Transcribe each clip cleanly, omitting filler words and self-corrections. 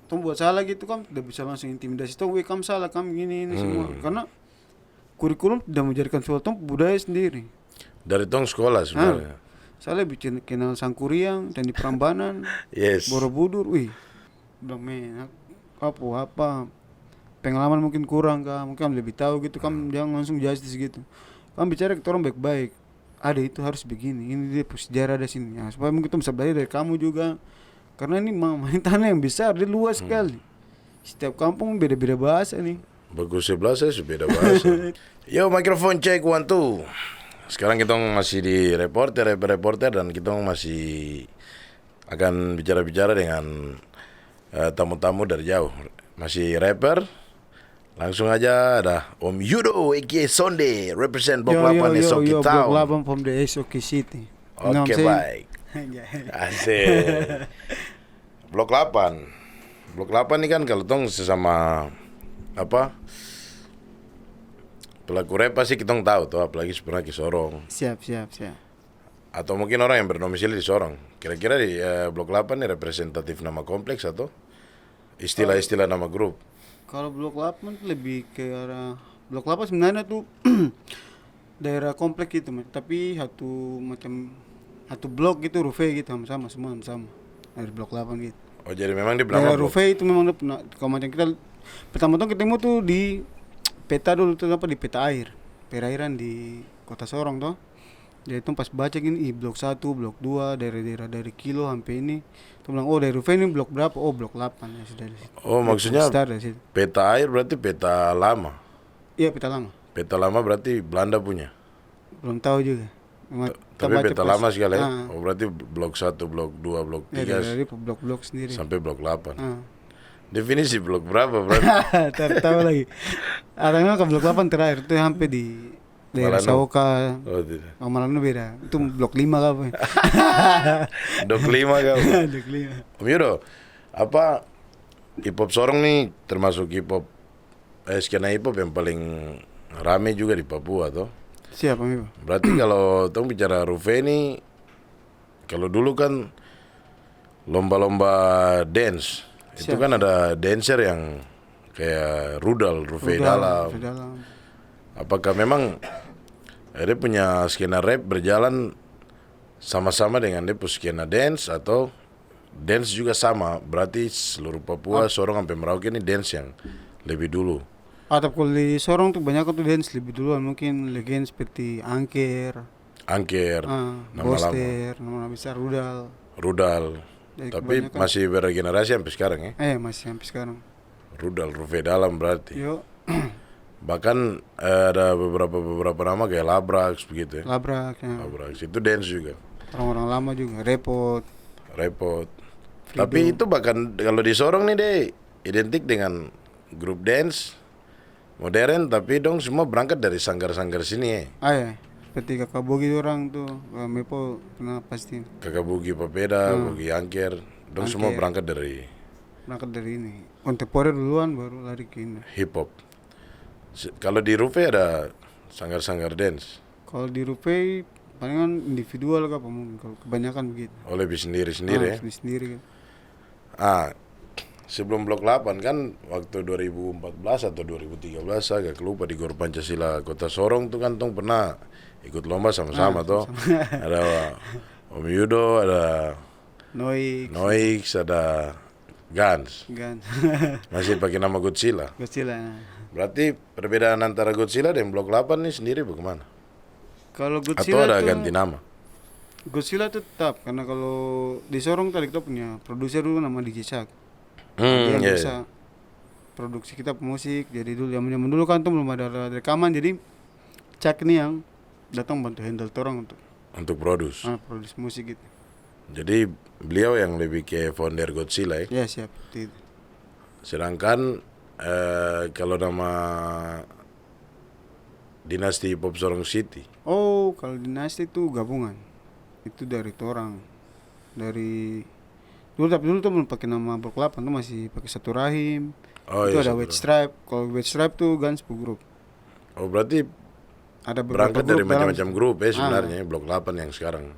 tong buat salah gitu kan tidak bisa langsung intimidasi tong, kamu salah, kamu gini ini semua. Karena kurikulum tidak menjadikan soal tong budaya sendiri. Dari tong sekolah sebenarnya. Saya lebih kenal Sangkuriang dan di Prambanan, Yes. Borobudur, bilang men, apa pengalaman mungkin kurang kah, mungkin kamu lebih tahu gitu, kamu jangan langsung justice gitu. Kamu bicara ke orang baik-baik, ada itu harus begini, ini dia sejarah ada sini, ya, supaya mungkin kita bisa belajar dari kamu juga. Karena ini main tanah yang besar, dia luas sekali. Setiap kampung beda-beda bahasa nih. Bagus 11 saya beda bahasa. Yo, mikrofon check 1 2. Sekarang kita masih di reporter dan kita masih akan bicara-bicara dengan tamu-tamu dari jauh. Masih rapper. Langsung aja ada Om Yudo aka Sonde, represent Blok 8 SOK Town. Blok 8 from the SOK City. Oke, baik. Asik. Blok 8. Blok 8 ini kan kalau tong sesama pelaku rap pasti kita tahu tuh, apalagi pernah ke Sorong. Siap. Atau mungkin orang yang berdomisili di Sorong. Kira-kira di Blok 8 ini representatif nama kompleks atau istilah-istilah nama grup? Kalau Blok 8 lebih ke arah Blok 8 sebenarnya tuh daerah kompleks gitu, tapi satu blok gitu, Rufe gitu, sama semua sama dari Blok 8 gitu. Oh, jadi memang di berapa daerah blok? Rufe itu memang pernah, kalau macam kita pertama tuh ketemu tuh di peta dulu tuh di peta air, perairan di Kota Sorong tuh. Jadi itu pas baca gini, blok 1, blok 2, daerah-daerah dari Kilo sampai ini. Tuh bilang, dari Rufe ini blok berapa? Oh, blok 8 ya sudah. Oh, maksudnya peta air berarti peta lama. Iya, peta lama. Peta lama berarti Belanda punya. Belum tahu juga. Tapi peta lama sekali ya. Oh, berarti blok 1, blok 2, blok 3 dari blok-blok sendiri sampai blok 8. Definisi blok berapa berarti? Tahu lagi. Arahnya ke blok 8 terakhir itu hampir di daerah Sawoka. Oh, tidak. Malano beda. Itu blok 5 kah? Blok 5 kah? Blok 5. Om Yudo, apa hip hop Sorong nih termasuk hip hop skena hip hop yang paling rame juga di Papua toh? Siapa Om? Berarti kalau tong bicara Rufe ini, kalau dulu kan lomba-lomba dance, itu kan ada dancer yang kayak Rudal, Rufe Dalam. Apakah memang dia punya skena rap berjalan sama-sama dengan dia punya skena dance, atau dance juga sama? Berarti seluruh Papua, Sorong sampai Merauke ini dance yang lebih dulu. Atau kalau di Sorong tuh banyak tuh dance lebih duluan, mungkin legend seperti Angker, nama Boster, nama besar Rudal. Tapi masih bergenerasi sampai sekarang ya? Masih sampai sekarang. Rudal, Rufe Dalam berarti. Yo. Bahkan ada beberapa nama kayak Labrax begitu ya. Labrax itu dance juga. Orang-orang lama juga, Repot. Tapi itu bahkan kalau di Sorong nih deh identik dengan grup dance modern, tapi dong semua berangkat dari sanggar-sanggar sini ya. Seperti Kakak Bogi orang tuh, Mepo pernah pasti. Kakak Bogi Papeda, Bogi Angker, dong semua berangkat dari ini. Kontemporer duluan baru lari ke ini. Hip hop. Kalau di Rufe ada sanggar-sanggar dance? Kalau di Rufe palingan individual kah mungkin, kalau kebanyakan begitu. Oh, lebih sendiri-sendiri ya? Sendiri kan. Sebelum Blok 8 kan waktu 2014 atau 2013 agak lupa di Gor Pancasila Kota Sorong tuh kan tong pernah ikut lomba sama-sama toh. Ada Om Yudo, ada Noix, ada Gans. Masih pakai nama Godzilla. Berarti perbedaan antara Godzilla dan Blok 8 ini sendiri bagaimana? Kalau Godzilla atau ada ganti nama? Godzilla tetap, karena kalau di Sorong tadi kita punya produser dulu nama DJ Chak. Dia bisa produksi kita musik. Jadi dulu zaman dulu kan tuh belum ada rekaman, jadi Chak ini yang datang bantu handle orang untuk produce musik gitu. Jadi beliau yang lebih ke founder Godzilla ya? Ya, siap itu. Sedangkan kalau nama Dinasti Hip Hop Sorong City. Oh, kalau Dinasti itu gabungan. Itu dari orang. Tapi dulu tuh belum pakai nama Blok 8, tuh masih pakai Satu Rahim. Itu ada White Stripe. Kalau White Stripe tuh Guns Group. Oh, berarti ada berangkat dari macam-macam grup ya sebenarnya Blok 8 yang sekarang.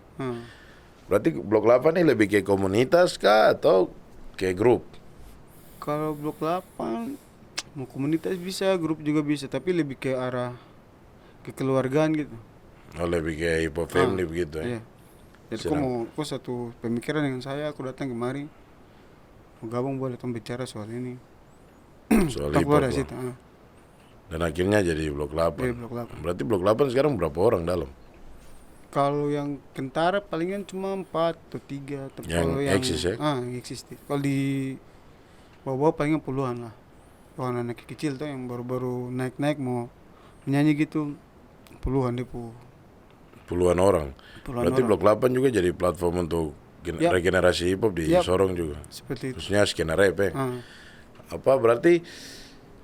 Berarti Blok 8 ini lebih kayak komunitas kah atau kayak grup? Kalau blok 8 mau komunitas bisa, grup juga bisa, tapi lebih ke arah kekeluargaan gitu. Oh, lebih kayak hip hop family Ah, begitu ya. Iya. Jadi Sedang- kau satu pemikiran dengan saya, aku datang kemari mau gabung boleh tong bicara soal ini. Soal Tak hip hop keluar dari lah. situ. Dan akhirnya jadi blok Dari 8. blok 8. Berarti blok 8 sekarang berapa orang dalam? Kalau yang kentara palingan cuma 4 atau 3. Tapi Yang kalau yang eksis ya? yang eksis. Kalau di bawah-bawah palingan puluhan lah. Kalau anak kecil tuh yang baru-baru naik-naik mau menyanyi gitu, puluhan deh Puluhan orang. puluhan Berarti orang. blok 8 juga jadi platform untuk Yap. regenerasi hip hop di Yap. Sorong juga. Seperti itu. Khususnya skena rap ya. Ah, Apa berarti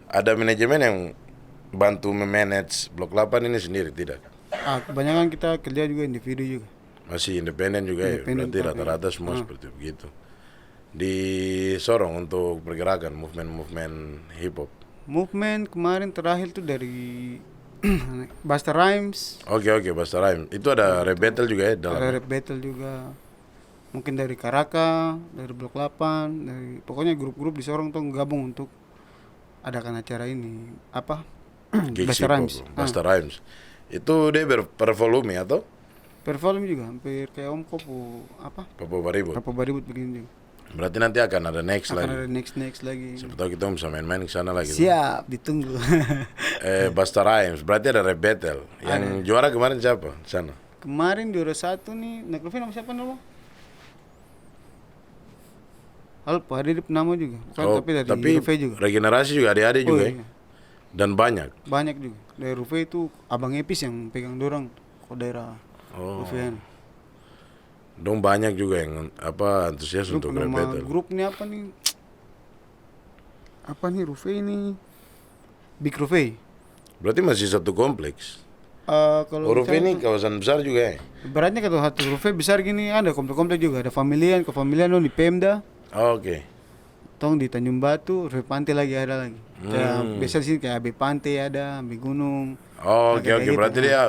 ada manajemen yang bantu memanage blok 8 ini sendiri tidak? kebanyakan kita kerja juga individu juga. Masih independen juga ya. Independen, Berarti Pak, rata-rata ya. semua seperti begitu. Di Sorong untuk pergerakan movement hip hop. Movement kemarin terakhir tuh dari Busta Rhymes, Oke, Basta Rhyme. Itu ada rap battle juga ya dalam. ada rap battle juga. Mungkin dari Karaka, dari Blok 8, dari pokoknya grup-grup di Sorong tuh gabung untuk adakan acara ini. Apa? Gigs Busta hip hop, Rhymes. Basta Rhymes. Itu dia per volume atau? Per volume juga hampir kayak Om Kopo apa? Papo Baribut. Apa baribut begini juga. Berarti nanti akan ada next Akan lagi. ada next lagi. Siapa tahu kita bisa main-main ke sana lagi. Siap, ditunggu. Basta Rhymes. Berarti ada rap battle. Yang juara kemarin siapa? Sana. Kemarin juara 1 nih, Naklufin nama siapa nama? Alpa, ada nama juga. Bukan, tapi dari Rufe juga. regenerasi juga adik-adik juga ya. iya. Dan banyak. Banyak juga. Dari Rufe itu Abang Epis yang pegang dorang ke daerah Oh. Rufean. Dong banyak juga yang antusias Lu untuk rap nama battle. grup ini apa nih? Apa nih Rufe ini? Big Rufe. Berarti masih satu kompleks. Kalau Rufe bicara ini kawasan besar juga ya. ibaratnya kalau satu Rufe besar gini ada komplek-komplek juga, ada kefamilian lo di Pemda, Oke. tong di Tanjung Batu, Rufe Pantai lagi ada lagi. Kayak biasa sih kayak AB Pantai ada, AB Gunung. Oke, kayak gitu, berarti dia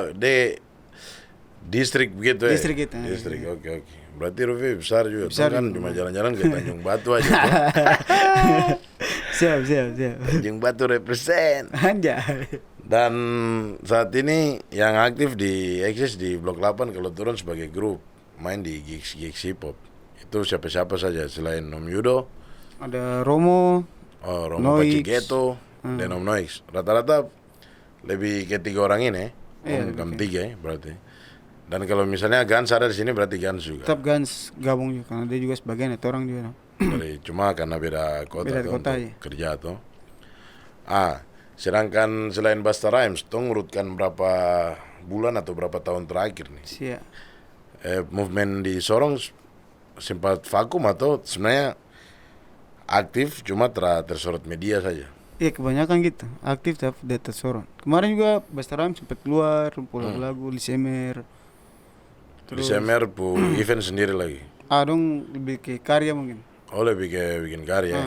distrik begitu ya. Distrik gitu, Distrik, oke. Berarti Rufe besar juga. Besar Tong kan juga. cuma jalan-jalan ke Tanjung Batu aja. Toh. Siap. Tanjung Batu represent. Anjay. Dan saat ini yang aktif di eksis di Blok 8 kalau turun sebagai grup main di gigs hip hop. Itu siapa-siapa saja selain Om Yudo, Ada Romo, Romo Noix. Pacigeto, dan Om Noix. Rata-rata lebih ke 3 orang ini, Iya, Om 3 ya berarti. Dan kalau misalnya Gans ada di sini berarti Gans juga. tetap Gans gabung juga karena dia juga sebagian itu orang juga. Cuma karena beda kota, Beda toh, kota, untuk ya. kerja tuh. Sedangkan selain Busta Rhymes, tong urutkan berapa bulan atau berapa tahun terakhir nih? Siap. Movement di Sorong sempat vakum atau sebenarnya aktif cuma tersorot media saja. Iya kebanyakan gitu, aktif tapi di atas sorong. Kemarin juga Bastaram sempat keluar, lagu-lagu Lisemer. Desember event sendiri lagi. Dong lebih ke karya mungkin. Oh lebih kayak bikin karya.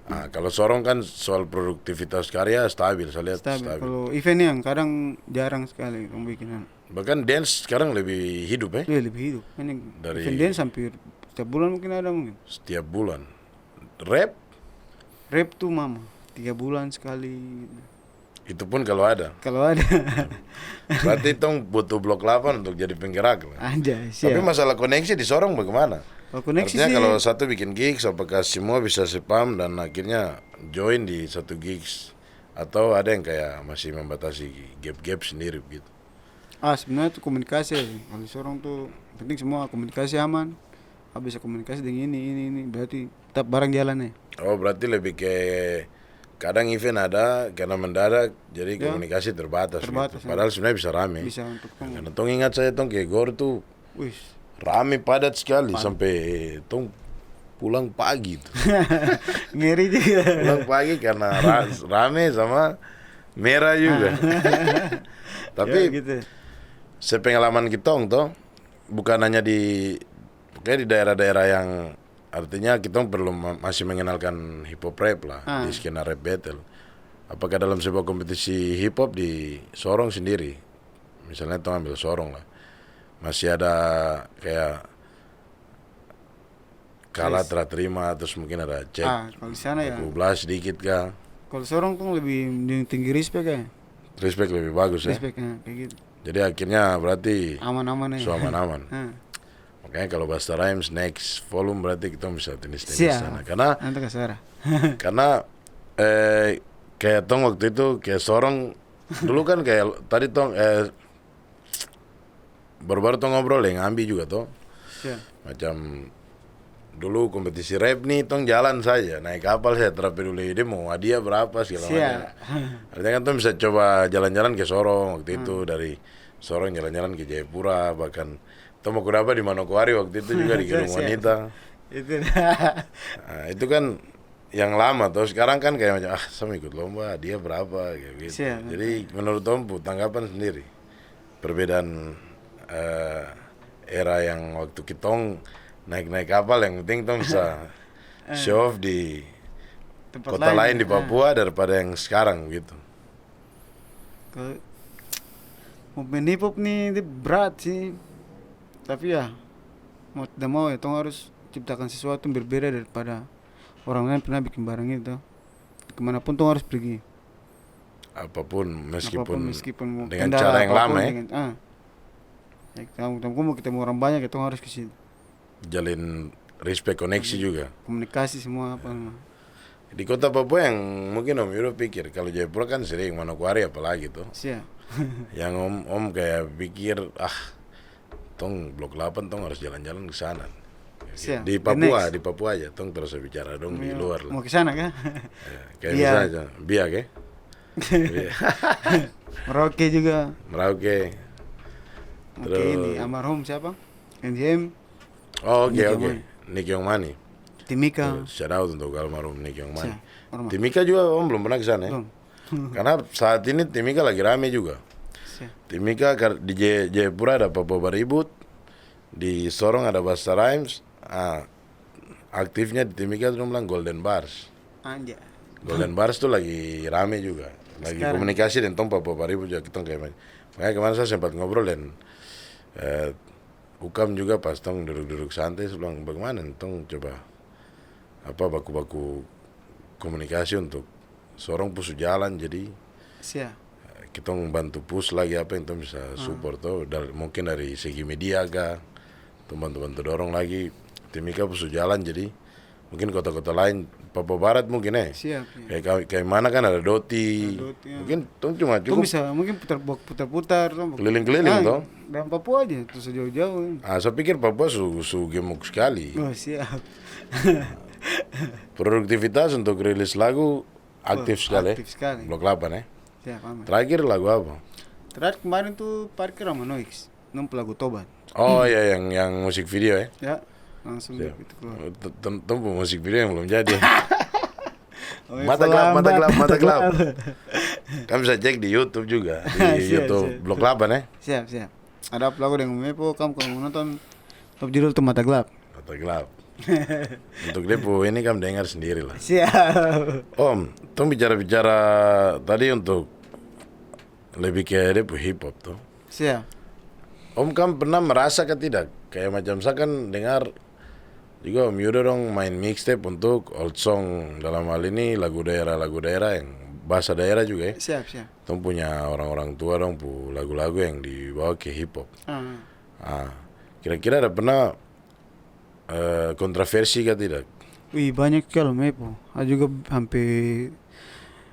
Kalau Sorong kan soal produktivitas karya stabil, saya lihat Stabil. stabil. Kalau event yang kadang jarang sekali dong bikinan. Bahkan dance sekarang lebih hidup ya, Dia lebih hidup. Ini Dari- event dance hampir setiap bulan mungkin ada mungkin. setiap bulan. Rap Rap tuh mama 3 bulan sekali. itu pun kalau ada. Kalau ada. Berarti tong butuh blok 8 untuk jadi penggerak lah. Anjay, Tapi siap. masalah koneksi di Sorong bagaimana? Kalau koneksi Artinya sih kalau satu bikin gigs, apakah semua bisa sepam dan akhirnya join di satu gigs? Atau ada yang kayak masih membatasi gap-gap sendiri begitu? sebenarnya tuh komunikasi. Kalau seorang tuh penting semua komunikasi aman. Bisa komunikasi dengan ini. Berarti tetap bareng jalan ya. Oh berarti lebih ke kadang event ada karena mendadak jadi komunikasi terbatas Terbatas, gitu. ya. Padahal sebenarnya bisa rame. Bisa untuk Karena tong ingat saya tong ke Gor tuh wih. rame padat sekali sampai tong pulang pagi tuh. Ngeri juga. Pulang pagi karena rame sama merah juga. Tapi Ya, gitu. sepengalaman kita toh bukan hanya pokoknya di daerah-daerah yang artinya kita perlu masih mengenalkan hip hop rap lah di skena rap battle. Apakah dalam sebuah kompetisi hip hop di Sorong sendiri, misalnya tong ambil Sorong lah, masih ada kayak kalah terima terus mungkin ada cek Kalau di sana ya. 12 sedikit kah. Kalau seorang tuh lebih tinggi respect ya. Respect lebih bagus ya. Respect kayak gitu. Jadi akhirnya berarti Aman-aman ya. so aman-aman. Makanya kalau Busta Rhymes next volume berarti kita bisa tenis-tenis sana. Karena nanti ke Sarah. karena kayak tong waktu itu kayak seorang dulu kan kayak tadi tong baru-baru tong ngobrol yang Ambi juga toh. Macam dulu kompetisi rap nih tong jalan saja naik kapal saya terpeduli dia mau hadiah berapa segala macam. Artinya kan tong bisa coba jalan-jalan ke Sorong waktu itu dari Sorong jalan-jalan ke Jayapura bahkan tong mau kuda di Manokwari waktu itu juga di Gedung Wanita. Itu kan yang lama tuh sekarang kan kayak macam sama ikut lomba dia berapa kayak gitu. Jadi menurut Om tanggapan sendiri perbedaan era yang waktu kita naik kapal yang penting Tom bisa show off di tempat kota lain di Papua daripada yang sekarang gitu. Movement hip hop nih dia berat sih, tapi ya mau tidak mau ya Tom harus ciptakan sesuatu yang berbeda daripada orang lain pernah bikin barang itu. Kemanapun Tom harus pergi. Apapun meskipun dengan kendala, cara yang lama ya. Kita mau ketemu orang banyak kita harus ke situ. Jalin respect koneksi juga. Komunikasi semua apa. Di kota Papua yang mungkin Om Yudo pikir kalau Jayapura kan sering Manokwari apalagi tuh. Yang Om kayak pikir tong Blok 8 tong harus jalan-jalan ke sana. Di Papua aja tong terus bicara dong di luar lah. Mau ke sana kan? Kayak misalnya Biak ya. Merauke juga. Merauke. Terus ini almarhum siapa? NJM. Oke. Nick Yongmani. Timika. Shout out untuk almarhum Nick Yongmani. Timika juga Om belum pernah ke sana ya. Karena saat ini Timika lagi rame juga. Timika di Jayapura ada Papua Baribut, di Sorong ada Busta Rhymes. Aktifnya di Timika itu bilang Golden Bars. Golden Bars tuh lagi rame juga. Lagi komunikasi dengan Tom Papua Baribut juga kita kayak makanya kemarin saya sempat ngobrol dan Ukam juga pas tong duduk-duduk santai saya bilang bagaimana tong coba baku-baku komunikasi untuk Sorong push jalan jadi kita bantu push lagi apa yang tong bisa support tuh mungkin dari segi media kah bantu dorong lagi Timika push jalan jadi mungkin kota-kota lain Papua Barat mungkin kayak mana kan ada Doti. Mungkin tong cuma cukup bisa mungkin putar-putar keliling-keliling toh dalam Papua aja terus jauh-jauh. Saya pikir Papua gemuk sekali. Produktivitas untuk rilis lagu aktif sekali. Blok 8 ya. Terakhir lagu apa? Terakhir kemarin tuh Parkir sama Noix, lagu Tobat. Ya yang musik video ya. Ya. Langsung gitu keluar. Tempo musik video yang belum jadi. Mata gelap. Kan bisa cek di YouTube juga di YouTube Blok 8 ya. Siap. Ada lagu dengan Mepo, kamu kalau mau nonton top judul tuh Mata Gelap. Untuk Depo ini kamu dengar sendiri lah. Siap. Om, tong bicara tadi untuk lebih ke Depo hip hop tuh. Siap. Om kan pernah merasa kan tidak kayak macam saya kan dengar juga Om Yudo dong main mixtape untuk old song dalam hal ini lagu daerah yang bahasa daerah juga ya. Siap. Tong punya orang-orang tua dong lagu-lagu yang dibawa ke hip hop. Kira-kira ada pernah kontroversi kah tidak? Banyak kalau Mepo. Ada juga hampir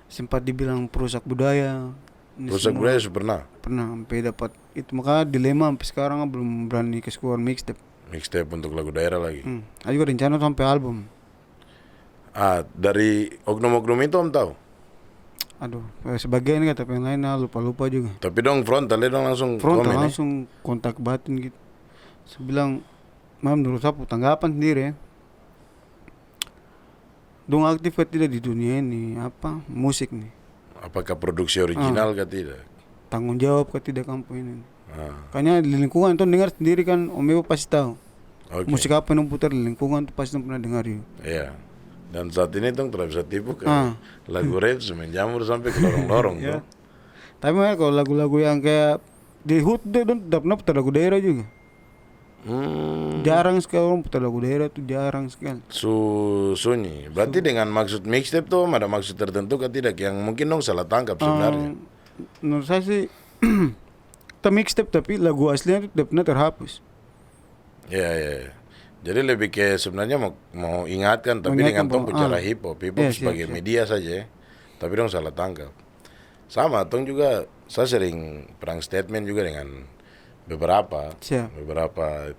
sempat dibilang perusak budaya. Perusak budaya pernah sampai dapat itu makanya dilema sampai sekarang belum berani kasih keluar mixtape untuk lagu daerah lagi. Ada juga rencana sampai album. Dari oknum-oknum itu Om tahu? Aduh, sebagian kan tapi yang lain lupa juga. Tapi dong frontal langsung kontak batin gitu. Saya bilang, menurut saya tanggapan sendiri ya. Dong aktif kan tidak di dunia ini musik nih. Apakah produksi original kah tidak? Tanggung jawab kah tidak kampung ini. Kayaknya di lingkungan tuh dengar sendiri kan Om Ibu pasti tahu. Musik apa yang putar di lingkungan tuh pasti pernah dengar ya. Iya. Dan saat ini tuh tidak bisa tipu kan. Lagu rap menjamur sampai ke lorong-lorong tuh. Tapi kalau lagu-lagu yang kayak di hood tuh udah pernah putar lagu daerah juga. Jarang sekali orang putar lagu daerah tuh, jarang sekali. Sunyi. Berarti dengan maksud mixtape tuh ada maksud tertentu kan tidak yang mungkin dong salah tangkap sebenarnya. Menurut saya sih kita mixtape tapi lagu aslinya itu tidak pernah terhapus. Ya, ya, ya. Jadi lebih ke sebenarnya mau ingatkan tapi dengan tong bicara hip hop sebagai media saja ya. Tapi dong salah tangkap. Sama tong juga saya sering perang statement juga dengan beberapa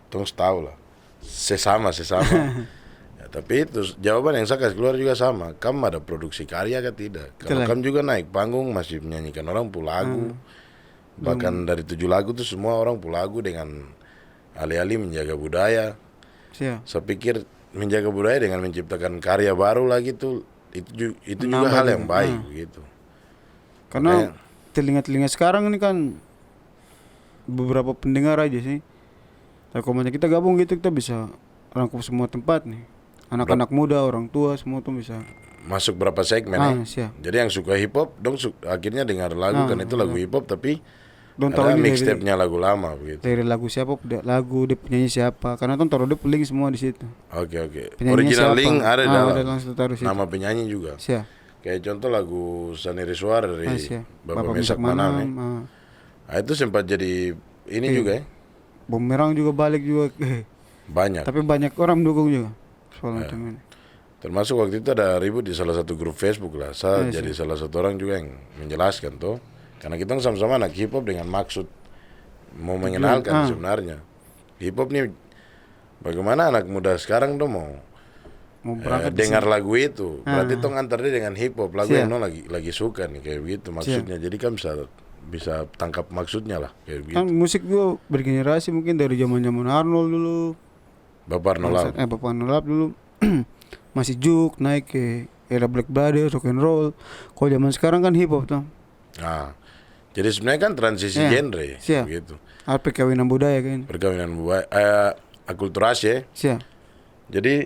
tong tahu lah. Sesama. Ya, tapi itu jawaban yang saya kasih keluar juga sama. Kamu ada produksi karya kan tidak? Kalau kamu juga naik panggung masih menyanyikan orang pun lagu. Bahkan dari 7 lagu tuh semua orang pun lagu dengan alih-alih menjaga budaya. Saya pikir menjaga budaya dengan menciptakan karya baru lagi tuh itu juga hal yang baik gitu. Karena telinga-telinga sekarang ini kan beberapa pendengar aja sih. Tapi kalau kita gabung gitu kita bisa rangkum semua tempat nih. Anak-anak muda, orang tua semua tuh bisa masuk berapa segmen Jadi yang suka hip hop dong akhirnya dengar lagu kan itu lagu hip hop tapi ada mixtape-nya lagu lama begitu. Dari lagu siapa, lagu dia penyanyi siapa. Karena tuh taruh dia link semua di situ. Oke. Original siapa? Link ada dalam. Ada langsung taruh situ. Nama penyanyi juga. Kayak contoh lagu Saneri Suara dari Bapak Mesak Manam. Nah, itu sempat jadi ini juga ya. Bumerang juga balik juga. Banyak. Tapi banyak orang mendukung juga. Soal macam ini. Termasuk waktu itu ada ribut di salah satu grup Facebook lah. Saya jadi salah satu orang juga yang menjelaskan tuh. Karena kita sama-sama anak hip hop dengan maksud mau mengenalkan sebenarnya. Hip hop nih bagaimana anak muda sekarang tuh mau dengar lagu itu. Berarti tong antar dia dengan hip hop, lagu yang lagi suka nih kayak begitu maksudnya. Jadi kan bisa tangkap maksudnya lah kayak begitu. Kan musik gua bergenerasi mungkin dari zaman-zaman Arnold dulu. Bapak Arnold dulu. Masih Juk naik ke era Black Brothers, rock and roll. Kalau zaman sekarang kan hip hop tuh. Jadi sebenarnya kan transisi genre gitu. Perkawinan budaya kan. Perkawinan budaya, akulturasi ya. Jadi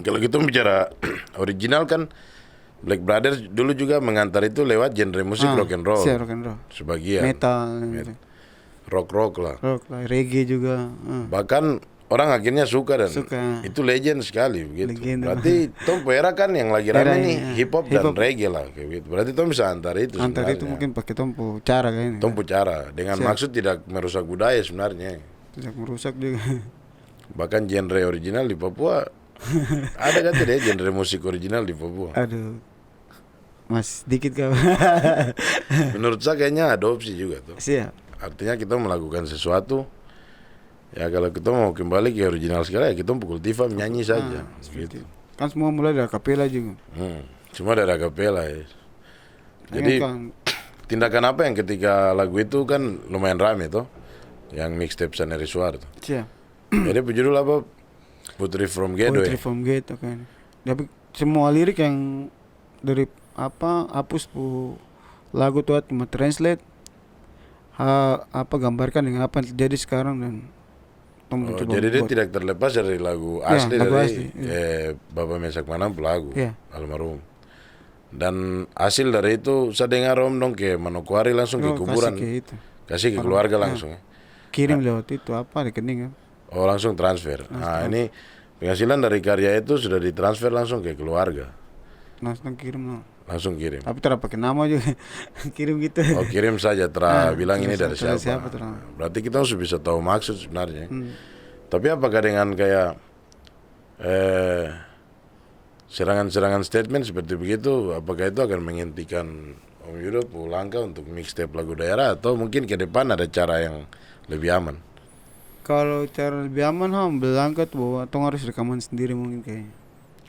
kalau kita bicara original kan Black Brothers dulu juga mengantar itu lewat genre musik rock and roll. Sebagian. Metal. Rock lah. Reggae juga. Bahkan orang akhirnya suka dan itu legend sekali gitu. Berarti Tom era kan yang lagi rame nih hip hop dan reggae lah kayak gitu. Berarti Tom bisa antar itu sebenarnya. Itu mungkin pakai Tompu cara kayaknya. Tompu cara dengan maksud tidak merusak budaya sebenarnya. Tidak merusak juga. Bahkan genre original di Papua ada kan tidak genre musik original di Papua? Aduh. Mas dikit kau. Menurut saya kayaknya adopsi juga tuh. Artinya kita melakukan sesuatu. Ya kalau kita mau kembali ke original sekali ya kita pukul tifa menyanyi saja gitu. Kan semua mulai dari akapela juga. Semua dari akapela ya. Jadi tindakan apa yang ketika lagu itu kan lumayan rame tuh, yang mixtape Saneri Suara tuh. Jadi berjudul apa? Putri from Ghetto. Putri from Ghetto kan. Tapi semua lirik yang dari hapus lagu tuh cuma translate gambarkan dengan apa yang terjadi sekarang dan jadi dia tidak terlepas dari lagu asli Bapak Mesak Manam lagu almarhum. Dan hasil dari itu saya dengar om dong ke Manokwari langsung ke kuburan. Kasih ke keluarga langsung ya. Kirim lewat itu rekening kan. Langsung transfer. Ini penghasilan dari karya itu sudah ditransfer langsung ke keluarga. Langsung kirim. Tapi tidak pakai nama juga. Kirim gitu. Kirim saja bilang ini dari siapa. Berarti kita harus bisa tahu maksud sebenarnya. Tapi apakah dengan kayak serangan-serangan statement seperti begitu, apakah itu akan menghentikan Om Yudo langkah untuk mixtape lagu daerah atau mungkin ke depan ada cara yang lebih aman? Kalau cara lebih aman berangkat bahwa tong harus rekaman sendiri mungkin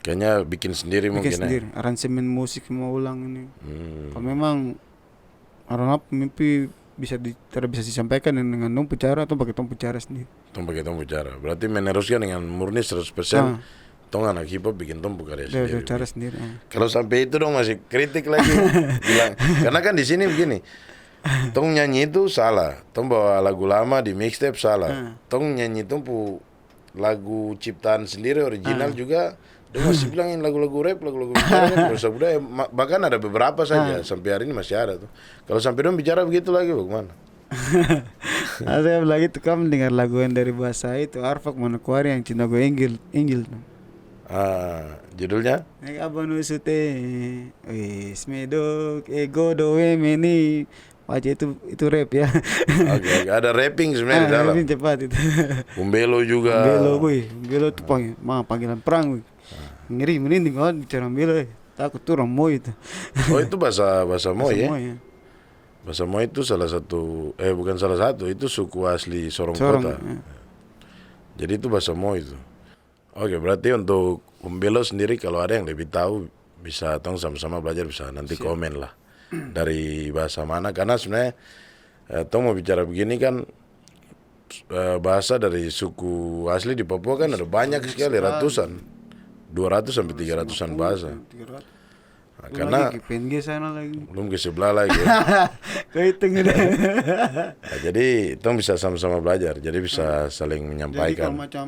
kayaknya bikin sendiri mungkin sendiri. Aransemen musik semua ulang ini. Kalau memang orang mimpi tidak bisa disampaikan dengan tong bicara atau pakai tong bicara sendiri. Berarti meneruskan dengan murni 100%. Tong anak hip hop bikin tong karya sendiri. Kalau sampai itu dong masih kritik lagi bilang. Karena kan di sini begini. Tong nyanyi itu salah. Tong bawa lagu lama di mixtape salah. Tong nyanyi lagu ciptaan sendiri original juga. Dia masih bilangin lagu-lagu rap, lagu-lagu merusak budaya. Bahkan ada beberapa saja sampai hari ini masih ada tuh. Kalau sampai dong bicara begitu lagi bagaimana? Saya bilang itu kamu dengar lagu yang dari bahasa itu Arfak Manokwari yang cinta gue Inggil Inggil. Judulnya? Nek abang nusute, wis medok ego doe meni. Wajah itu rap ya. Oke, ada rapping sebenarnya di dalam. Lebih cepat itu. Umbelo juga. Belo boy, belo tuh panggilan perang boy. Ngeri merinding kalau bicara belo. Takut tuh Romo itu. Oh, itu bahasa Moy ya? Semua ya. Bahasa Moy itu salah satu, bukan salah satu, itu suku asli Sorong Kota. Ya. Jadi itu bahasa Moy itu. Oke, berarti untuk Umbelo sendiri kalau ada yang lebih tahu bisa tong sama-sama belajar, bisa nanti komen lah dari bahasa mana, karena sebenarnya tong mau bicara begini kan bahasa dari suku asli di Papua kan ada banyak sekali, ratusan, 200 sampai 300-an bahasa. Nah, karena lagi ke PNG sana lagi. belum ke sebelah lagi. Kehitung udah. Nah, jadi tong bisa sama-sama belajar, jadi bisa saling Jadi menyampaikan. kalau macam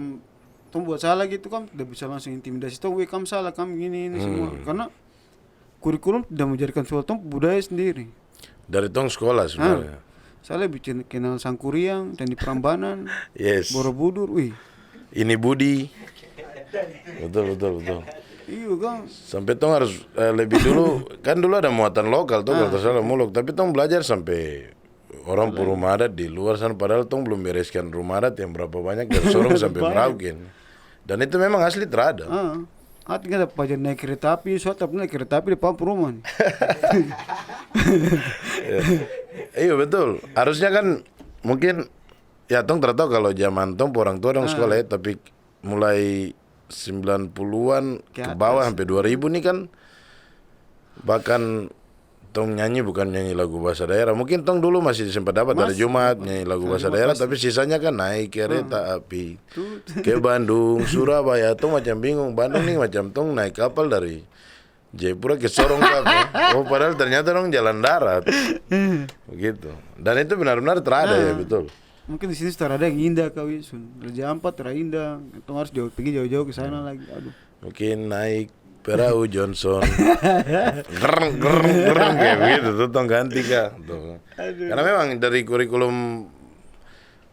tuh buat salah gitu kan udah bisa langsung intimidasi tuh, weh kamu salah, kamu gini ini semua. Karena kurikulum tidak mengajarkan suatu budaya sendiri. Dari tong sekolah sebenarnya. Saya bikin kenal Sangkuriang dan di Prambanan, Yes. Borobudur, wih. Ini Budi. Betul. Iya kan. Sampai tong harus lebih dulu, kan dulu ada muatan lokal tuh kalau tersalah muluk, tapi tong belajar sampai orang pur rumah adat di luar sana, padahal tong belum bereskan rumah adat yang berapa banyak dari Sorong sampai Merauken. Dan itu memang asli terada. Artinya ada pajak naik kereta api, suatu naik kereta api di Papua rumah nih. Iya betul. Harusnya kan mungkin ya tong tahu kalau zaman tong orang tua dong sekolah ya, tapi mulai 90-an ke bawah sampai 2000 nih kan bahkan tong nyanyi bukan nyanyi lagu bahasa daerah. Mungkin tong dulu masih sempat dapat dari Jumat nyanyi lagu bahasa daerah, tapi sisanya kan naik kereta api ke Bandung, Surabaya. Tong macam bingung, Bandung nih macam tong naik kapal dari Jayapura ke Sorong kan. Oh, padahal ternyata dong jalan darat. Begitu. Dan itu benar-benar terada ya, betul. Mungkin di sini setelah ada yang indah kau Sun. Raja Ampat terindah. Itu harus pergi jauh-jauh ke sana lagi. Aduh. Mungkin naik perahu Johnson. Gereng kayak begitu tuh tong ganti kak. Tuh. Karena memang dari kurikulum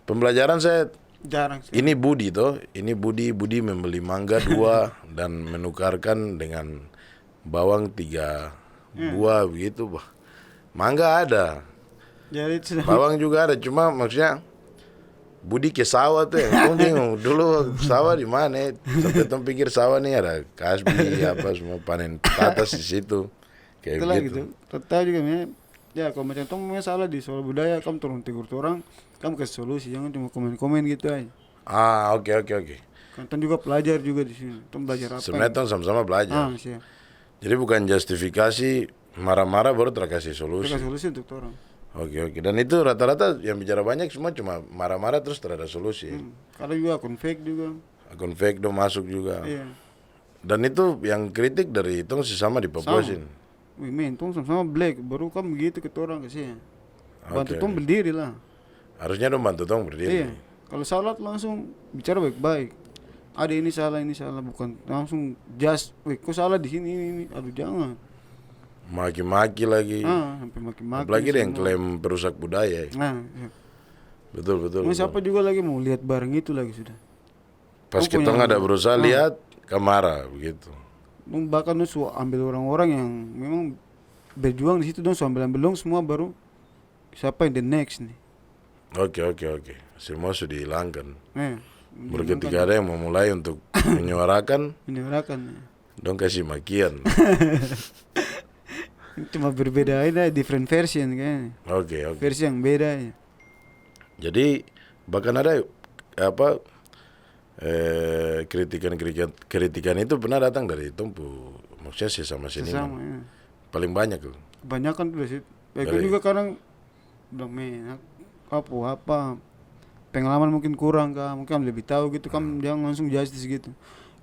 pembelajaran saya Jarang sih. ini Budi toh, ini Budi membeli mangga 2 dan menukarkan dengan bawang 3 buah begitu, bah. Mangga ada, Jadi sudah bawang juga ada, cuma maksudnya Budi ke sawah tuh yang tong bingung dulu sawah di mana, sampai tong pikir sawah nih ada kasbi apa semua panen patatas di situ kayak itulah gitu. gitu. Tahu juga ya kalau macam tong masalah di soal budaya, kamu turun tegur orang, kamu kasih solusi, jangan cuma komen-komen gitu aja. Oke. Kan tong juga pelajar juga di sini. Tong belajar apa? Sebenarnya tong sama-sama belajar. Siap. Jadi bukan justifikasi marah-marah baru terkasih solusi. Kasih solusi untuk orang. Oke. Dan itu rata-rata yang bicara banyak semua cuma marah-marah terus terada solusi. Kalau juga akun fake juga. Akun fake dong masuk juga. Iya. Dan itu yang kritik dari itu sesama di Papua sini. Wih men, tong sama-sama black, baru kamu begitu ke orang kasih. Bantu tong berdiri lah. Harusnya dong bantu tong berdiri. Iya. Kalau salah langsung bicara baik-baik. Ada ini salah, bukan langsung just, wih kok salah di sini ini. Aduh jangan. Maki-maki lagi. Sampai maki-maki. Apalagi ada yang klaim perusak budaya. Iya. Betul. Siapa juga lagi mau lihat bareng itu lagi sudah. Pas kita nggak ada berusaha lihat, kamara begitu. Bahkan su ambil orang-orang yang memang berjuang di situ dong, ambil dong semua baru siapa yang the next nih. Oke. Semua sudah dihilangkan. Baru ketika ada yang memulai untuk menyuarakan, dong kasih makian. Cuma berbeda aja, different version kayaknya. Oke. Versi yang beda ya. Jadi bahkan ada apa kritikan itu pernah datang dari tumpu, maksudnya sesama seniman. Ya. Paling banyak tuh. Kebanyakan tuh sih. Baiknya juga kadang bilang apa pengalaman mungkin kurang kah, mungkin lebih tahu gitu, kamu jangan langsung justice gitu.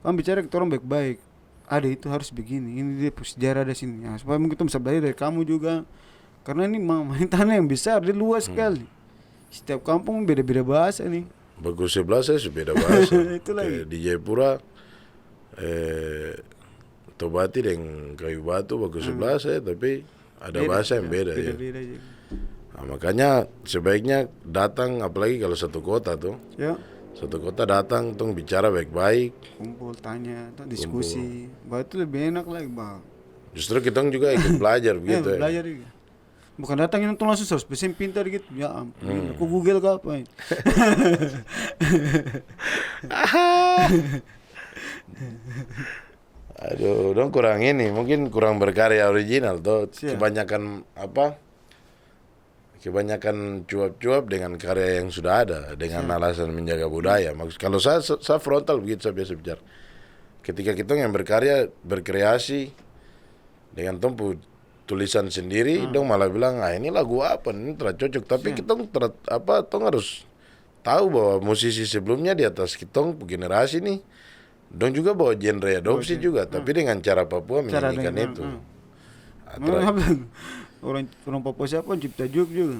Kamu bicara ke orang baik-baik. Ada itu harus begini, ini dia sejarah ada sini. Ya, supaya mungkin kita bisa belajar dari kamu juga. Karena ini tanah yang besar, dia luas sekali. Setiap kampung beda-beda bahasa nih. Bagus 11 saya beda bahasa. Itu lagi. Di Jayapura Tobati dan Kayu Batu bagus 11 saya, tapi ada bahasa yang beda ya. Beda-beda aja. Nah, makanya sebaiknya datang, apalagi kalau satu kota tuh, Ya, satu kota datang tuh bicara baik-baik. kumpul tanya, tuh diskusi. Bah itu lebih enak lagi, Bang. Justru kita juga ikut belajar begitu ya. Belajar juga. Bukan datang ini langsung 100% pintar gitu. Ya ampun. Aku Google ke apa? Aduh, dong kurang ini, mungkin kurang berkarya original tuh. Siap. Kebanyakan apa? Kebanyakan cuap-cuap dengan karya yang sudah ada, dengan alasan menjaga budaya. Maksud kalau saya frontal begitu saya biasa bicara. Ketika kita yang berkarya, berkreasi dengan tempu tulisan sendiri, dong malah bilang, ah ini lagu apa? Ini tidak cocok. Tapi kita tong harus tahu bahwa musisi sebelumnya di atas kita generasi nih, dong juga bawa genre adopsi juga, tapi dengan cara Papua Cara menyanyikan dengan, itu. orang Papua siapa cipta juk juga.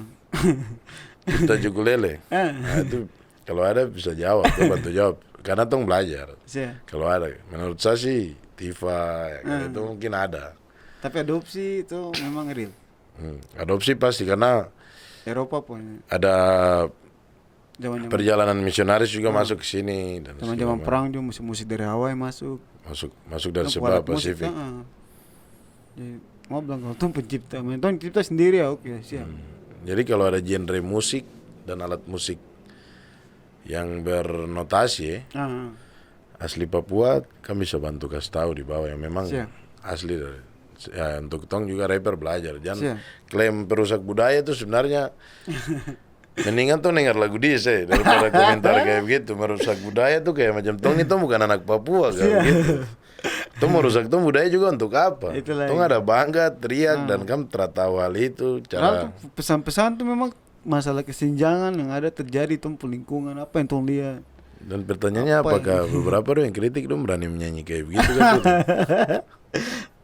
Kita ukulele. Nah, itu kalau ada bisa jawab, tuh bantu jawab. Karena tong belajar. Siap. Kalau ada, menurut saya sih Tifa ya, itu mungkin ada. Tapi adopsi itu memang real. Adopsi pasti karena Eropa pun. ada Zaman-zaman perjalanan misionaris juga masuk ke sini dan zaman perang juga musik-musik dari Hawaii masuk. masuk dari Nah, sebelah alat musik, Pasifik. Jadi, mau bilang kalau tuh pencipta, tuh cipta sendiri ya oke siap. Jadi kalau ada genre musik dan alat musik yang bernotasi Ah, asli Papua, kami bisa bantu kasih tahu di bawah yang memang Siap. asli dari ya, untuk tong juga rapper belajar. Jangan Siap. klaim perusak budaya itu sebenarnya mendingan tuh dengar lagu dia sih daripada komentar kayak begitu. Merusak budaya tuh kayak macam tong itu bukan anak Papua kayak begitu. Tong merusak tong budaya juga untuk apa? Itulah Tong ada bangga, teriak dan kamu tertawa hal itu Padahal cara tuh pesan-pesan tuh memang masalah kesenjangan yang ada terjadi tuh lingkungan apa yang tuh lihat. dan pertanyaannya Apa apakah beberapa tuh yang kritik dong berani menyanyi kayak begitu kan gitu.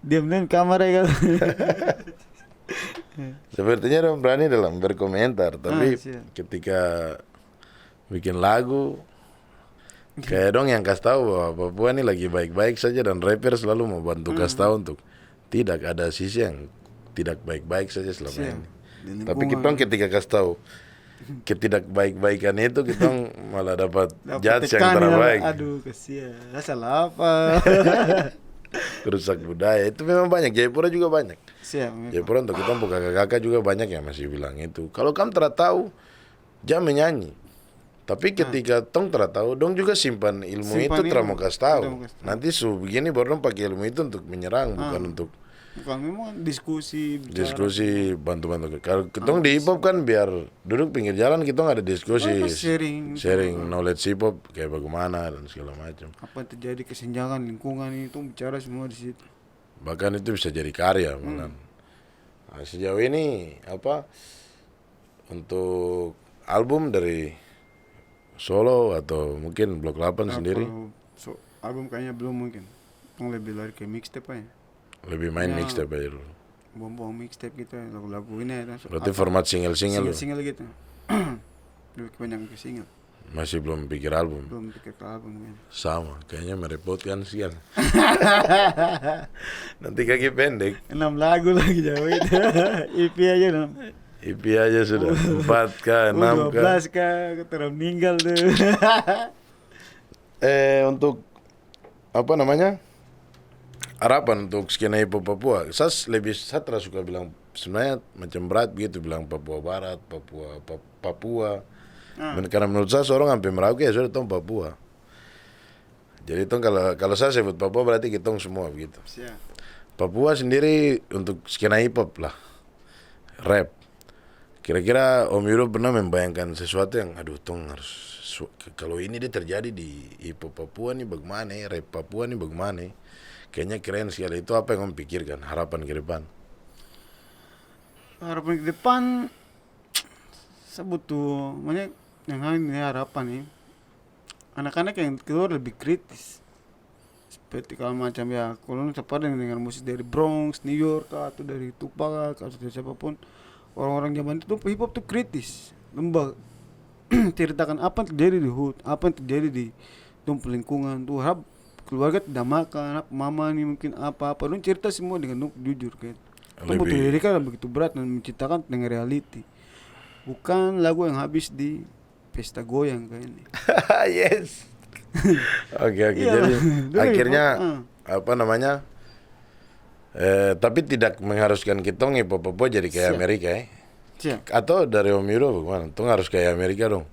Diam-diam kamar ya kan. Sepertinya dong berani dalam berkomentar, tapi siap. ketika bikin lagu kayak dong yang kasih tahu bahwa Papua ini lagi baik-baik saja dan rapper selalu mau bantu kasih tahu untuk tidak ada sisi yang tidak baik-baik saja selama Siap. ini. Di Tapi lingkungan. kita ketika kasih tahu ketidakbaik-baikan itu kita malah dapat judge yang tekan ya, terbaik. Aduh kesian. Salah apa? Rusak budaya itu memang banyak. Jayapura juga banyak. Siap. memang. Jayapura untuk kita kakak-kakak juga banyak yang masih bilang itu. Kalau kamu tidak tahu, jangan menyanyi. Tapi ketika tong tidak tahu, dong juga simpan ilmu Simpan itu tidak ilmu. mau kasih tahu. Tidak mau kasih tahu. Nanti begini baru dong pakai ilmu itu untuk menyerang, bukan untuk Bukan memang diskusi bicara. diskusi bantu-bantu. Kalau kita di hip hop kan biar duduk pinggir jalan kita nggak ada diskusi, Sharing. knowledge hip hop kayak bagaimana dan segala macam. Apa yang terjadi kesenjangan lingkungan itu bicara semua di situ. Bahkan itu bisa jadi karya malah. Nah, sejauh ini apa untuk album dari solo atau mungkin Blok 8 sendiri Kalau album kayaknya belum mungkin. Yang lebih lari ke mixtape aja. lebih main Ya. mixtape aja dulu. Buang-buang mixtape gitu lagu-lagu ini ya. Berarti format single-single lu single gitu. Lebih kebanyakan ke single. masih belum pikir album. Belum pikir ke album kan. Sama, kayaknya merepotkan sekian. Nanti kaki pendek, 6 lagu lagi jauh itu. EP aja 6. IP aja sudah 4 kah, 6 kah. 12 kah, ketera meninggal tuh. Untuk apa namanya? Harapan untuk skena hip hop Papua. Saya terus suka bilang sebenarnya macam berat begitu bilang Papua Barat, Papua. Karena menurut saya seorang sampai Merauke ya sudah tahu Papua. Jadi tong kalau saya sebut Papua berarti kita semua begitu. Siap. Papua sendiri untuk skena hip hop lah, rap. Kira-kira Om Yudo pernah membayangkan sesuatu yang aduh tong harus kalau ini dia terjadi di hip hop Papua nih bagaimana, rap Papua nih bagaimana? Kayaknya keren sekali. Itu apa yang Om pikirkan? Harapan ke depan? Harapan ke depan saya butuh banyak yang ini harapan nih. Anak-anak yang keluar lebih kritis. Seperti kalau macam ya kalau cepat dengan musik dari Bronx, New York atau dari Tupac atau dari siapapun, orang-orang zaman itu hip hop tuh kritis, lembag. Ceritakan apa yang terjadi di hood, apa yang terjadi di lingkungan tuh, harap keluarga tidak makan, harap mama nih mungkin apa-apa, lu cerita semua dengan jujur kayak. Kamu butuh lirika begitu berat dan menciptakan dengan reality. Bukan lagu yang habis di pesta goyang kayaknya. Yes. Oke. Iya, Jadi dulu akhirnya hip hop, apa namanya? Tapi tidak mengharuskan kita hip hop jadi kayak Siap. Amerika ya. Siap. Atau dari Om Yudo bagaimana? Tuh harus kayak Amerika dong.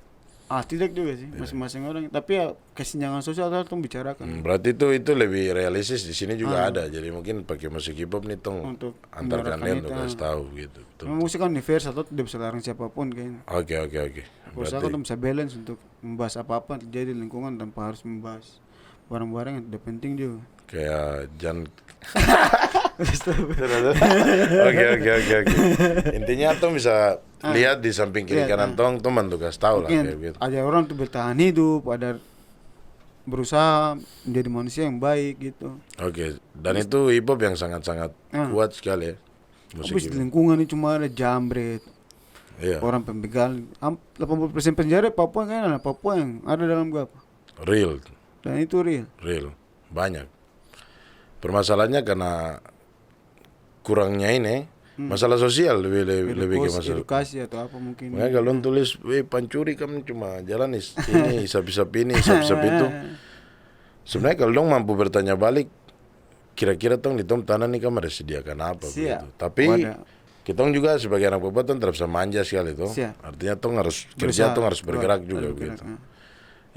Tidak juga sih, masing-masing orang. Tapi ya kesenjangan sosial harus bicarakan. Berarti itu lebih realistis di sini juga ada. Jadi mungkin pakai musik hip hop nih tong Untuk antar menyuarakan kalian itu, tuh kasih tahu gitu. Betul. Memang musik kan universal, tuh tidak bisa larang siapapun kayaknya. Oke. Usaha kan bisa balance untuk membahas apa-apa yang terjadi di lingkungan tanpa harus membahas barang-barang yang tidak penting juga. Kayak jangan. Oke. Intinya tuh bisa lihat di samping kiri Lihat, kanan tong teman tuh kasih tahu lah kayak Mungkin gitu. ada orang tuh bertahan hidup, ada berusaha menjadi manusia yang baik gitu. Oke. Dan itu hip hop yang sangat-sangat kuat sekali ya. Musik Habis hip di hop. lingkungan ini cuma ada jambret, Iya. orang pembegal. 80% penjara Papua kan anak Papua yang ada dalam apa? Real. Dan itu real. Banyak. Permasalahannya karena kurangnya ini masalah sosial lebih ke masalah edukasi atau apa mungkin. makanya kalau tulis pancuri kamu cuma jalan ini isap-isap ini isap-isap itu sebenarnya kalau dong mampu bertanya balik kira-kira tong di tom tanah nih kamu ada sediakan apa begitu tapi kita juga sebagai anak Papua tong terus manja sekali tuh artinya tong harus kerja tong harus bergerak juga begitu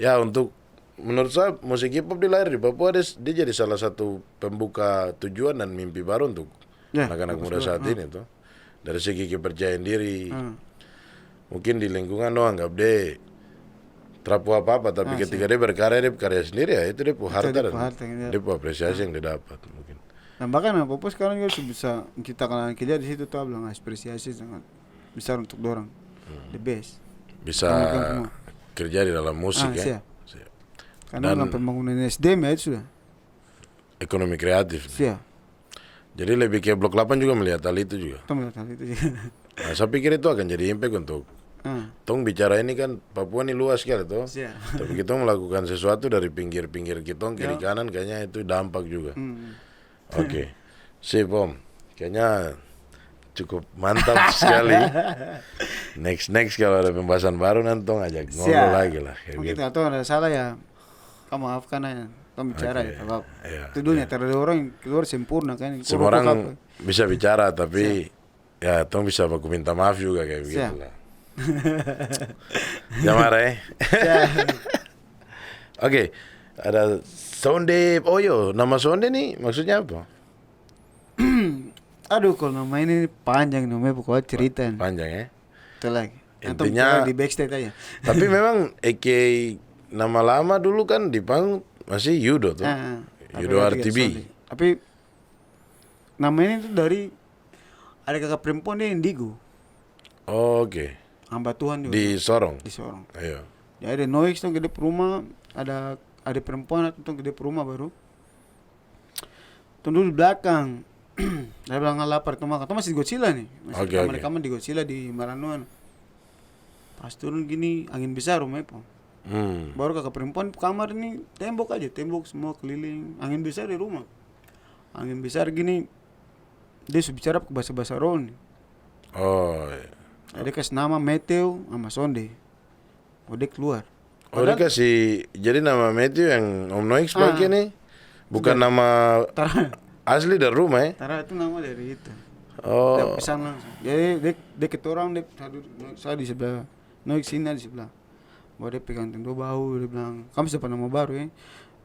ya untuk menurut saya musik hip hop dilahir di Papua dia jadi salah satu pembuka tujuan dan mimpi baru untuk anak-anak muda saat ini tuh dari segi kepercayaan diri mungkin di lingkungan doang anggap dia terapu apa-apa tapi ketika dia berkarya sendiri ya itu dia pu harta dan dia pu apresiasi yang dia dapat mungkin. Nah bahkan Papua sekarang juga bisa menciptakan anak kerja di situ tuh bilang apresiasi sangat besar untuk dorang the best bisa kerja di dalam musik ya. Karena dalam pembangunan SDM ya itu sudah ekonomi kreatif. Siap. Jadi lebih ke Blok 8 juga melihat hal itu juga. Melihat hal itu juga. Nah, saya pikir itu akan jadi impact untuk tong bicara ini kan Papua ini luas sekali tuh. Tapi kita melakukan sesuatu dari pinggir-pinggir kita kiri kanan kayaknya itu dampak juga. Oke. Sip Om. Kayaknya cukup mantap sekali. Next kalau ada pembahasan baru nanti tong ajak ngobrol lagi lah. Mungkin kalau ada salah ya kamu maafkan aja. Kamu bicara ya apa? Itu dunia terlalu orang keluar sempurna kan. Semua orang bisa bicara tapi ya tong bisa aku minta maaf juga kayak begitu lah. Jangan marah ya. Oke, ada Sonde. Oh yo, nama Sonde nih maksudnya apa? Aduh, kalau nama ini panjang namanya pokoknya cerita. Panjang ya. Itu lagi. Intinya di backstage aja. Tapi memang nama lama dulu kan di panggung masih Yudo tuh. Yudo RTB. Tapi nama ini tuh dari ada kakak perempuan dia Indigo. Oke. Hamba Tuhan juga. Di Sorong. Ayo. Ya ada Noix tuh gede rumah, ada perempuan tuh gede rumah baru. Tuh dulu di belakang. Saya bilang lapar tuh masih di Godzilla nih. Masih kamar di Godzilla di Maranuan. Pas turun gini angin besar rumahnya po. Baru kakak perempuan kamar ini tembok semua keliling. Angin besar di rumah. Angin besar gini dia sudah bicara ke bahasa Ron. Oh. Dia kasih nama Matthew sama Sonde. Dia keluar. Dia kasih jadi nama Matthew yang Om Noix pakai nih. Bukan nama asli dari rumah ya? Tara itu nama dari itu. Oh. Dia pesan langsung. Jadi dia ketorang saya di sebelah Noix sini di sebelah. Bahwa dia pegang tendo bahu, dia bilang, kamu siapa nama baru ya?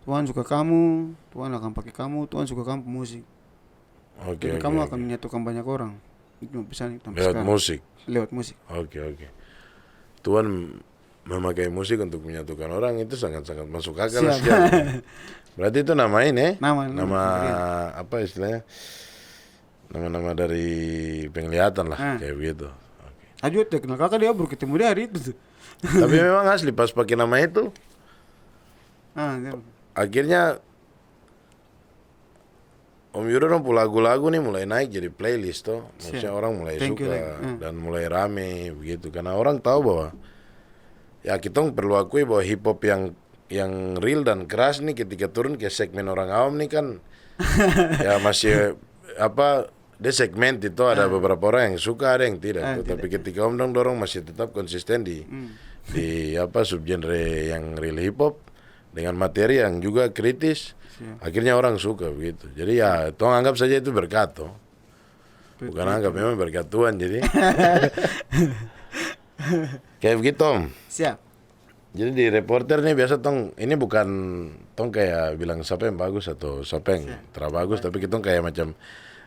Tuhan suka kamu, Tuhan akan pakai kamu, Tuhan suka kamu musik. Jadi kamu akan menyatukan banyak orang. Itu pesan itu. Lewat musik. Oke. Tuhan memakai musik untuk menyatukan orang itu sangat-sangat masuk akal sekali. Berarti itu nama ini? Nama apa istilahnya? Nama-nama dari penglihatan lah kayak begitu. Aduh, kenal kakak dia baru ketemu dia hari itu tuh. Tapi memang asli pas pakai nama itu. Akhirnya Om Yudo lagu-lagu nih mulai naik jadi playlist tuh. Maksudnya orang mulai suka dan mulai rame begitu karena orang tahu bahwa ya kita perlu akui bahwa hip hop yang real dan keras nih ketika turun ke segmen orang awam nih kan ya masih dia segmen itu ada beberapa orang yang suka, ada yang tidak. Tapi ketika Om Dong dorong masih tetap konsisten di subgenre yang real hip hop dengan materi yang juga kritis, akhirnya orang suka begitu. Jadi ya, tong anggap saja itu berkat toh. Bukan anggap, memang berkat Tuhan jadi. Kayak begitu Om. Siap. Jadi di reporter nih biasa tong, ini bukan tong kayak bilang siapa yang bagus atau siapa yang terbagus, tapi kita kayak macam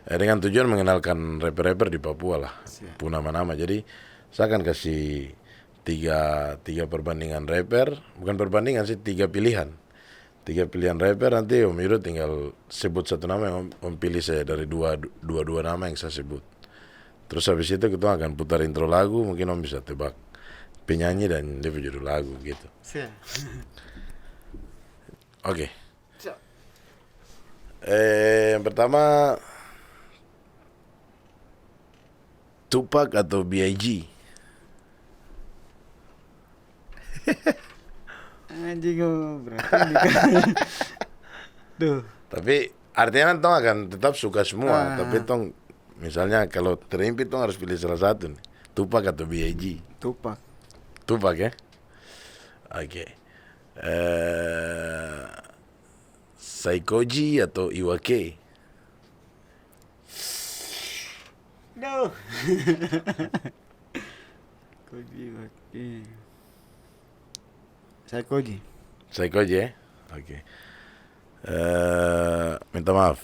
dengan tujuan mengenalkan rapper-rapper di Papua lah, pun nama-nama. Jadi saya akan kasih tiga perbandingan rapper, bukan perbandingan sih, 3 pilihan rapper. Nanti Om Yudo tinggal sebut satu nama yang Om pilih saya dari dua nama yang saya sebut. Terus habis itu kita akan putar intro lagu, mungkin Om bisa tebak penyanyi dan dia judul lagu gitu. Oke. Yang pertama, Tupac atau B.I.G? Anjing berarti Duh. Tapi artinya kan tong akan tetap suka semua, tapi tong misalnya kalau terimpit tong harus pilih salah satu nih. Tupac atau B.I.G? Tupac ya? Oke. Saikoji atau Iwake? No. Koji Iwake. Saikoji ya? Oke. Minta maaf.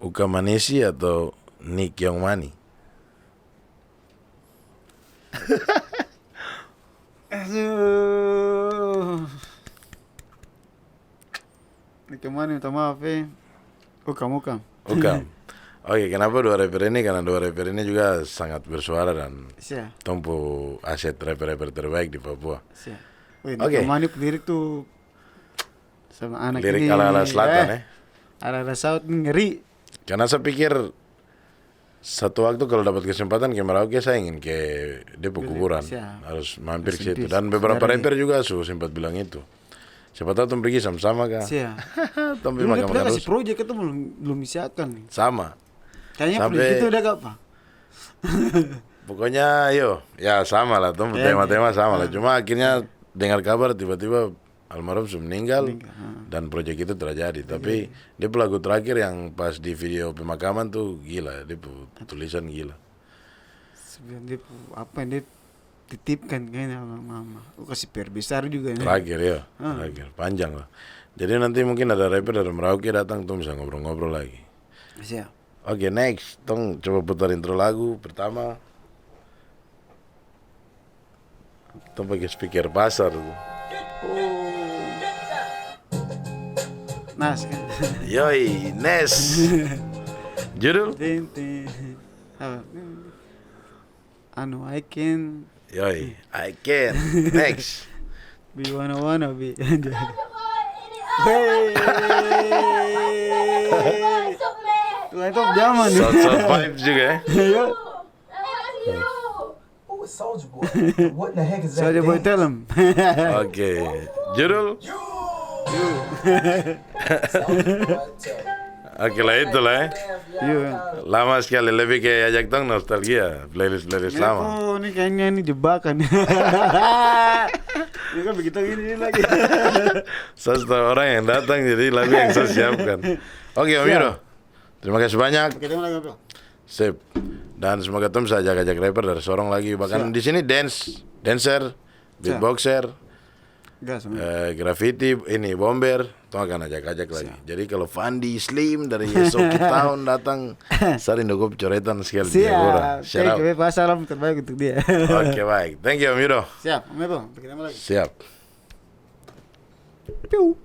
Uka Manesi atau Nick Young Money? Ini kemana minta maaf Ukam. Oke, kenapa 2 rapper ini? Karena 2 rapper ini juga sangat bersuara dan tompu aset rapper-rapper terbaik di Papua. Oke. Kemana lirik tuh sama anak lirik ini. ala-ala selatan Ala-ala South ngeri. Karena saya pikir satu waktu kalau dapat kesempatan ke Merauke, saya ingin ke Depo Kuburan, harus mampir ke situ. Dan beberapa rapper juga sempat bilang itu. Siapa tahu tuh pergi sama-sama kah? Tuh makan kasih proyek itu belum disiapkan. Sama. Kayaknya proyek itu udah gak apa? Pokoknya ya sama lah, tuh tema-tema sama lah. Cuma akhirnya dengar kabar tiba-tiba almarhum sudah meninggal dan proyek itu terjadi. Tapi dia pelaku terakhir yang pas di video pemakaman tuh gila, dia tulisan gila. Sebenarnya apa yang dia titipkan kayaknya sama mama. Kasih PR besar juga. Terakhir terakhir panjang lah. Jadi nanti mungkin ada rapper dari Merauke datang tuh bisa ngobrol-ngobrol lagi. Siap. Oke, next, tong coba putar intro lagu pertama. Tong pakai speaker pasar tuh. Nas kan. Yoi, Nes. Judul? I can. Yoi, I can. Next. Be wanna be. Tuh itu zaman nih. South vibes juga ya. Soulja Boy. What in the heck is that? Soulja Boy tell him. Oke. Judul? Oke lah itulah ya. Lama sekali, lebih kayak ajak tong nostalgia, playlist lama. Oh, ini kayaknya ini jebakan. Ini kan begitu gini lagi. Satu orang yang datang jadi lagu yang saya siapkan. Oke Om Yudo, terima kasih banyak. Sip. Dan semoga Tom bisa ajak-ajak rapper dari Sorong lagi. Bahkan di sini dancer, beatboxer, graffiti, ini bomber, Tom akan ajak-ajak lagi. Jadi kalau Fandi Slim dari Soki Town datang, saya rindu coretan sekali. Siap. Oke, salam terbaik untuk dia. Oke, baik. Thank you Om Yudo. Siap, Om Yudo. Siap. Piu.